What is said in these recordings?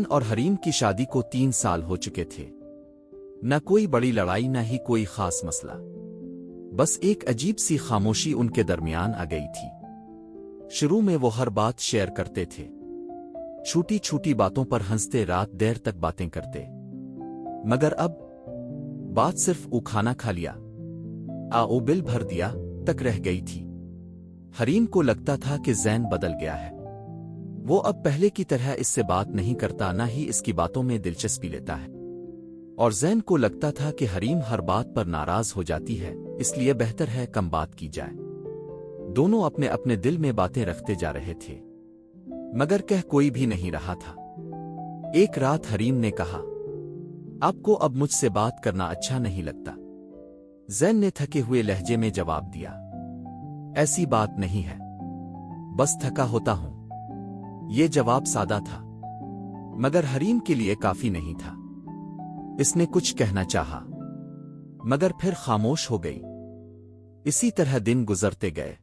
اور حریم کی شادی کو 3 سال ہو چکے تھے۔ نہ کوئی بڑی لڑائی نہ ہی کوئی خاص مسئلہ، بس ایک عجیب سی خاموشی ان کے درمیان آ گئی تھی۔ شروع میں وہ ہر بات شیئر کرتے تھے، چھوٹی چھوٹی باتوں پر ہنستے، رات دیر تک باتیں کرتے، مگر اب بات صرف او کھانا کھا لیا، او بل بھر دیا تک رہ گئی تھی۔ حریم کو لگتا تھا کہ زین بدل گیا ہے، وہ اب پہلے کی طرح اس سے بات نہیں کرتا، نہ ہی اس کی باتوں میں دلچسپی لیتا ہے، اور زین کو لگتا تھا کہ حریم ہر بات پر ناراض ہو جاتی ہے، اس لیے بہتر ہے کم بات کی جائے۔ دونوں اپنے اپنے دل میں باتیں رکھتے جا رہے تھے، مگر کہہ کوئی بھی نہیں رہا تھا۔ ایک رات حریم نے کہا، آپ کو اب مجھ سے بات کرنا اچھا نہیں لگتا؟ زین نے تھکے ہوئے لہجے میں جواب دیا، ایسی بات نہیں ہے، بس تھکا ہوتا ہوں۔ یہ جواب سادہ تھا، مگر حریم کے لیے کافی نہیں تھا۔ اس نے کچھ کہنا چاہا، مگر پھر خاموش ہو گئی۔ اسی طرح دن گزرتے گئے۔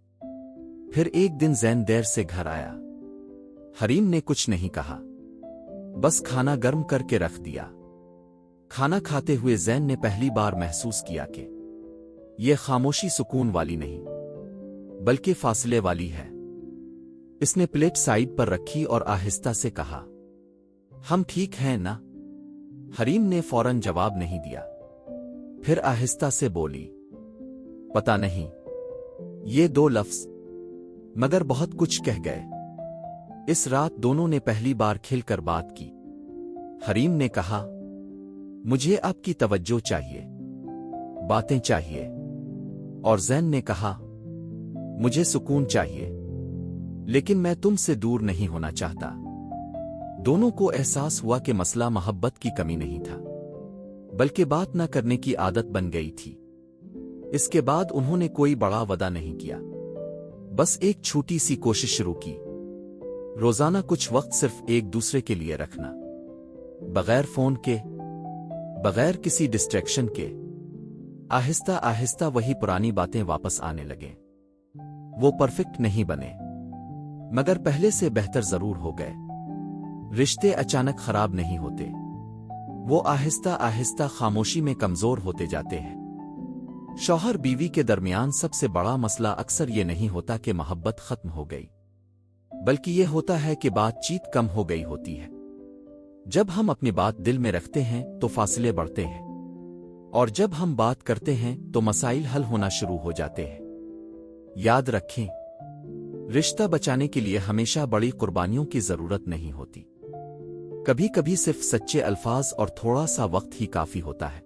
پھر ایک دن زین دیر سے گھر آیا۔ حریم نے کچھ نہیں کہا، بس کھانا گرم کر کے رکھ دیا۔ کھانا کھاتے ہوئے زین نے پہلی بار محسوس کیا کہ یہ خاموشی سکون والی نہیں، بلکہ فاصلے والی ہے۔ اس نے پلیٹ سائڈ پر رکھی اور آہستہ سے کہا، ہم ٹھیک ہیں نا؟ حریم نے فوراً جواب نہیں دیا۔ پھر آہستہ سے بولی، پتہ نہیں۔ یہ 2 لفظ مگر بہت کچھ کہہ گئے۔ اس رات دونوں نے پہلی بار کھل کر بات کی۔ حریم نے کہا، مجھے آپ کی توجہ چاہیے، باتیں چاہیے، اور زین نے کہا، مجھے سکون چاہیے، لیکن میں تم سے دور نہیں ہونا چاہتا۔ دونوں کو احساس ہوا کہ مسئلہ محبت کی کمی نہیں تھا، بلکہ بات نہ کرنے کی عادت بن گئی تھی۔ اس کے بعد انہوں نے کوئی بڑا وعدہ نہیں کیا، بس ایک چھوٹی سی کوشش شروع کی، روزانہ کچھ وقت صرف ایک دوسرے کے لیے رکھنا، بغیر فون کے، بغیر کسی ڈسٹریکشن کے۔ آہستہ آہستہ وہی پرانی باتیں واپس آنے لگیں۔ وہ پرفیکٹ نہیں بنے، مگر پہلے سے بہتر ضرور ہو گئے۔ رشتے اچانک خراب نہیں ہوتے، وہ آہستہ آہستہ خاموشی میں کمزور ہوتے جاتے ہیں۔ شوہر بیوی کے درمیان سب سے بڑا مسئلہ اکثر یہ نہیں ہوتا کہ محبت ختم ہو گئی، بلکہ یہ ہوتا ہے کہ بات چیت کم ہو گئی ہوتی ہے۔ جب ہم اپنی بات دل میں رکھتے ہیں تو فاصلے بڑھتے ہیں، اور جب ہم بات کرتے ہیں تو مسائل حل ہونا شروع ہو جاتے ہیں۔ یاد رکھیں، رشتہ بچانے کے لیے ہمیشہ بڑی قربانیوں کی ضرورت نہیں ہوتی، کبھی کبھی صرف سچے الفاظ اور تھوڑا سا وقت ہی کافی ہوتا ہے۔